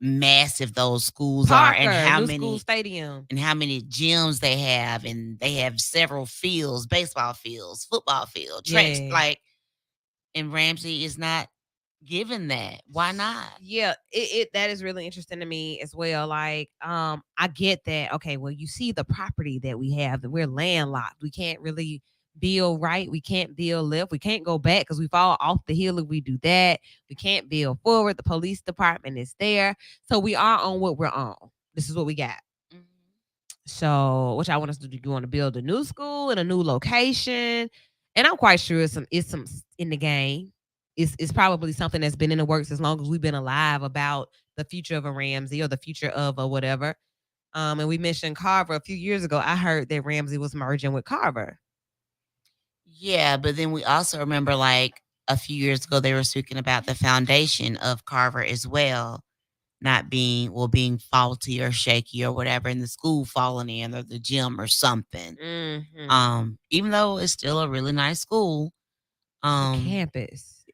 massive those schools Parker, are, and how new many school stadium. gyms they have, and they have several fields, baseball fields, football field, tracks. Yeah. And Ramsey is not given that. Why not? Yeah, that is really interesting to me as well. Like, I get that. Okay, well, you see the property that we have, that we're landlocked. We can't really build right. We can't build left. We can't go back because we fall off the hill if we do that. We can't build forward. The police department is there. So we are on what we're on. This is what we got. So what y'all want us to do? You want to build a new school in a new location? And I'm quite sure it's some in the game. It's probably something that's been in the works as long as we've been alive about the future of a Ramsey or the future of a whatever. And we mentioned Carver a few years ago. I heard that Ramsey was merging with Carver. Yeah, but then we also remember a few years ago they were speaking about the foundation of Carver as well, not being faulty or shaky or whatever, and the school falling in or the gym or something. Mm-hmm. Even though it's still a really nice school, Campus.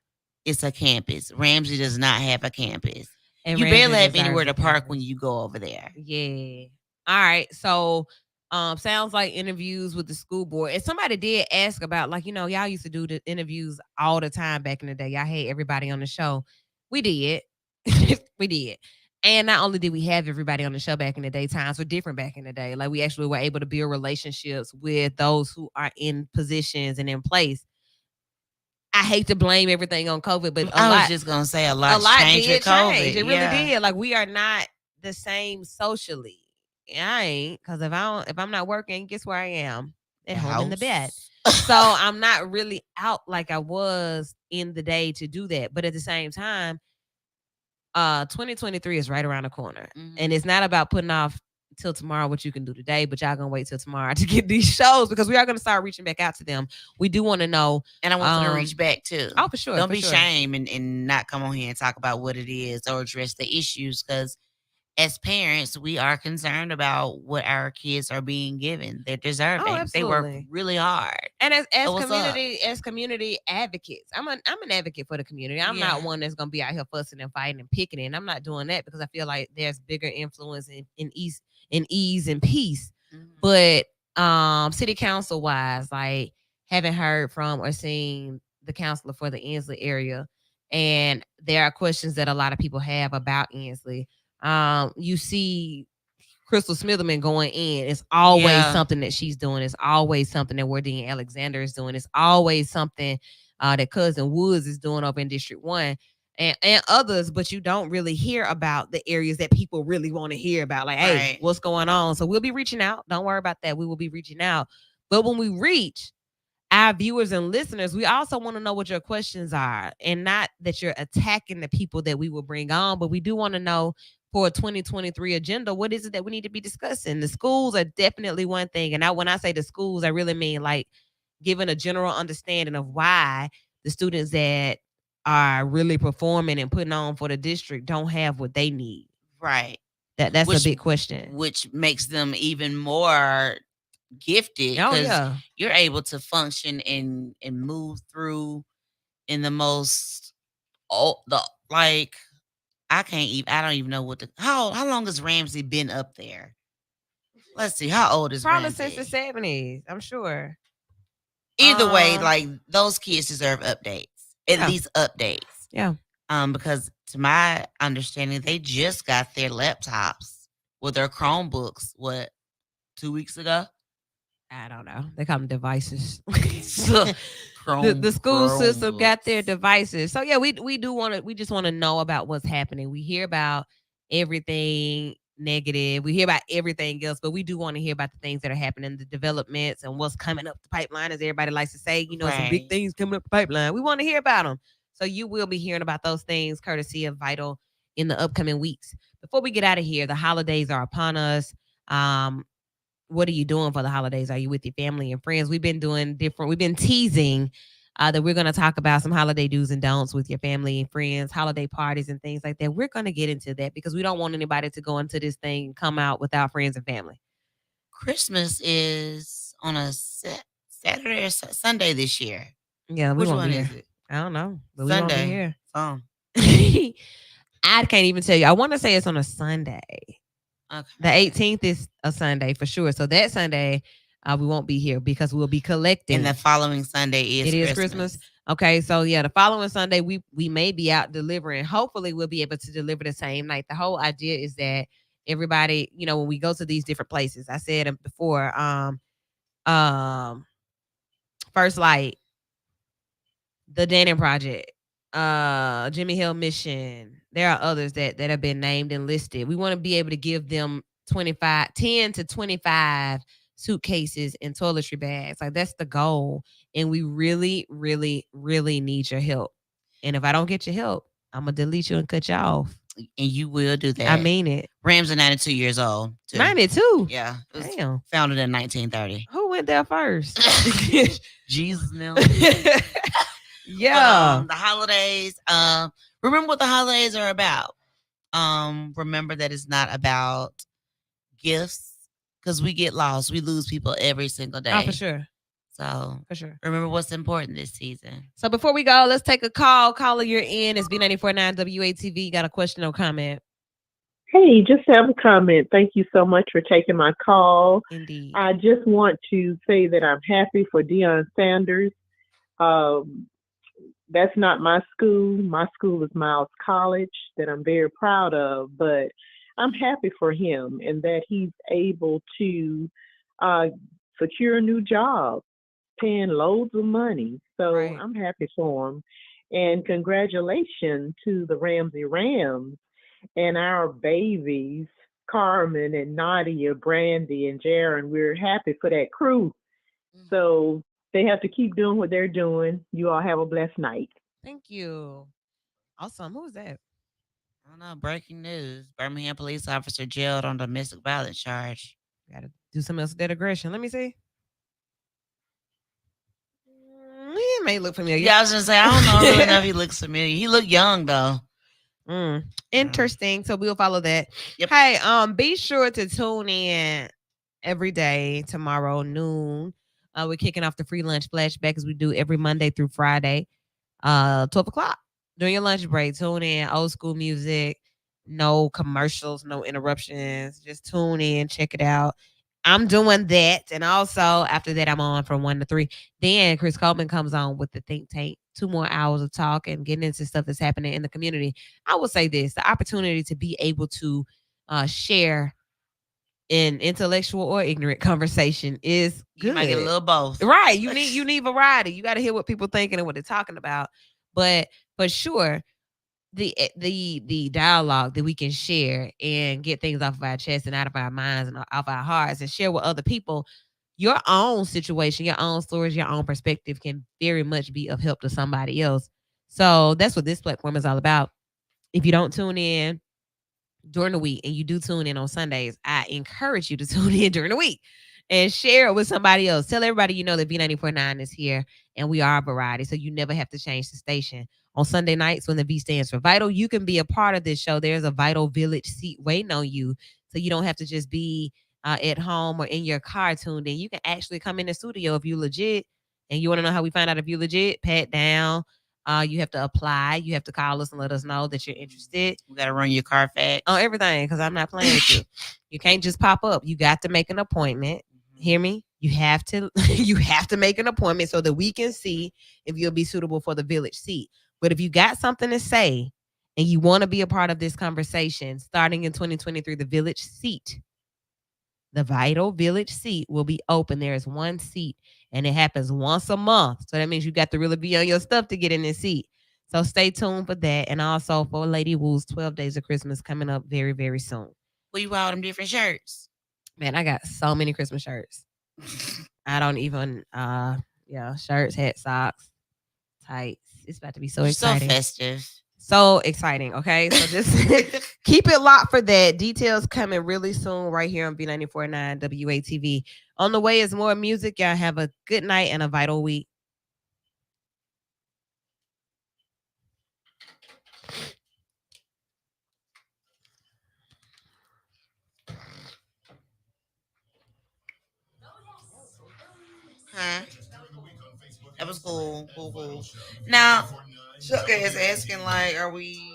it's a campus. Ramsey does not have a campus. And You Ramsey barely have deserves anywhere a to park campus. when you go over there. Yeah. All right. So sounds like interviews with the school board. And somebody did ask about, y'all used to do the interviews all the time back in the day. Y'all had everybody on the show. We did. We did. And not only did we have everybody on the show back in the day, times were different back in the day. Like, we actually were able to build relationships with those who are in positions and in place. I hate to blame everything on COVID, but I was just gonna say a lot changed did with COVID. change. It really did. Like we are not the same socially. I ain't, because if I'm not working, guess where I am? At home in the bed. So I'm not really out like I was in the day to do that. But at the same time, 2023 is right around the corner. And it's not about putting off till tomorrow what you can do today, but y'all gonna wait till tomorrow to get these shows, because we are gonna start reaching back out to them. We do want to know, and I want them to reach back too. Oh, for sure. Don't be shame and not come on here and talk about what it is or address the issues, because as parents, we are concerned about what our kids are being given. They're deserving. They work really hard. And as community advocates, I'm an advocate for the community. I'm not one that's gonna be out here fussing and fighting and picking it. And I'm not doing that because I feel like there's bigger influence in ease and peace. But city council wise, like, haven't heard from or seen the counselor for the Ensley area, and there are questions that a lot of people have about Ensley. You see Crystal Smitherman going in. It's always something that she's doing. It's always something that Wardine Alexander is doing. It's always something that Cousin Woods is doing over in District 1 and others, but you don't really hear about the areas that people really want to hear about. Like, hey, what's going on? So we'll be reaching out. Don't worry about that. We will be reaching out. But when we reach our viewers and listeners, we also want to know what your questions are, and not that you're attacking the people that we will bring on, but we do want to know, for a 2023 agenda, what is it that we need to be discussing? The schools are definitely one thing. And when I say the schools, I really mean like giving a general understanding of why the students that are really performing and putting on for the district don't have what they need. Right. That's a big question. Which makes them even more gifted, because you're able to function and move through in the most I don't even know how long has Ramsey been up there? Let's see, how old is Probably Ramsey? Since the 70s, I'm sure. Either way, like, those kids deserve updates. At least updates. Yeah. Because to my understanding, they just got their laptops with their Chromebooks, 2 weeks ago? I don't know. They call them devices. The school system got their devices. So yeah, we just want to know about what's happening. We hear about everything negative. We hear about everything else, but we do want to hear about the things that are happening, the developments and what's coming up the pipeline, as everybody likes to say, some big things coming up the pipeline. We want to hear about them. So you will be hearing about those things courtesy of Vital in the upcoming weeks. Before we get out of here, the holidays are upon us. What are you doing for the holidays? Are you with your family and friends? We've been teasing that we're going to talk about some holiday do's and don'ts with your family and friends, holiday parties and things like that. We're going to get into that because we don't want anybody to go into this thing and come out without friends and family. Christmas is on a Saturday or Sunday this year. Yeah, which one is it? I don't know. But Sunday. We won't be here. I can't even tell you. I want to say it's on a Sunday. Okay. The 18th is a Sunday for sure. So that Sunday, we won't be here because we'll be collecting. And the following Sunday is Christmas. Okay, so yeah, the following Sunday we may be out delivering. Hopefully, we'll be able to deliver the same night. The whole idea is that everybody, when we go to these different places, I said it before. First Light, the Dannon Project, Jimmy Hill Mission. There are others that have been named and listed. We want to be able to give them 10 to 25 suitcases and toiletry bags. Like, that's the goal. And we really, really, really need your help. And if I don't get your help, I'm going to delete you and cut you off. And you will do that. I mean it. Rams are 92 years old. Too. 92? Yeah. Damn. Founded in 1930. Who went there first? Jesus, no. Yeah. But, the holidays, remember what the holidays are about. Remember that it's not about gifts, because we get lost. We lose people every single day. Oh, for sure. So, for sure. Remember what's important this season. So before we go, let's take a call. Caller, you're in. It's B94.9 WATV. Got a question or comment? Hey, just have a comment. Thank you so much for taking my call. Indeed. I just want to say that I'm happy for Deion Sanders. That's not my school. My school is Miles College, that I'm very proud of, but I'm happy for him and that he's able to secure a new job. paying loads of money. So Right. I'm happy for them. And congratulations to the Ramsey Rams and our babies, Carmen and Nadia, Brandy and Jaron. We're happy for that crew. So they have to keep doing what they're doing. You all have a blessed night. Thank you. Awesome. Who was that? I don't know. Breaking news: Birmingham police officer jailed on domestic violence charge. Got to do something else with that aggression. Let me see. He may look familiar. Yeah, I was gonna say I don't know really know if he looks familiar. He looked young though. Interesting. So we'll follow that. Yep. Hey, be sure to tune in every day tomorrow noon. We're kicking off the free lunch flashback as we do every Monday through Friday, 12 o'clock. During your lunch break, tune in. Old school music, no commercials, no interruptions. Just tune in, check it out. I'm doing that. And also after that, I'm on from 1 to 3. Then Chris Coleman comes on with the Think Tank. 2 more hours of talk and getting into stuff that's happening in the community. I will say this, the opportunity to be able to share in intellectual or ignorant conversation is good. You might get a little both. Right. You need variety. You got to hear what people thinking and what they're talking about. But for sure, the dialogue that we can share and get things off of our chest and out of our minds and off our hearts and share with other people, your own situation, your own stories, your own perspective can very much be of help to somebody else. So that's what this platform is all about. If you don't tune in during the week and you do tune in on Sundays, I encourage you to tune in during the week and share it with somebody else. Tell everybody you know that V94.9 is here and we are a variety, so you never have to change the station. On Sunday nights when the V stands for Vital, you can be a part of this show. There's a Vital Village seat waiting on you, so you don't have to just be at home or in your car tuned in. You can actually come in the studio if you legit and you want to know how we find out if you legit, pat down. You have to apply. You have to call us and let us know that you're interested. We got to run your Carfax. On everything, because I'm not playing with you. You can't just pop up. You got to make an appointment. Hear me? You have to make an appointment so that we can see if you'll be suitable for the Village seat. But if you got something to say and you want to be a part of this conversation, starting in 2023, the Village seat, the Vital Village seat will be open. There is one seat and it happens once a month. So that means you got to really be on your stuff to get in this seat. So stay tuned for that. And also for Lady Woo's 12 Days of Christmas coming up very, very soon. Will you wear all them different shirts? Man, I got so many Christmas shirts. I don't even, shirts, hat, socks, tights. It's about to be so exciting. So festive. So exciting, okay? So just keep it locked for that. Details coming really soon right here on B94.9 WATV. On the way is more music. Y'all have a good night and a vital week. Huh? That was cool. Cool. Now, Sugar is asking, like, are we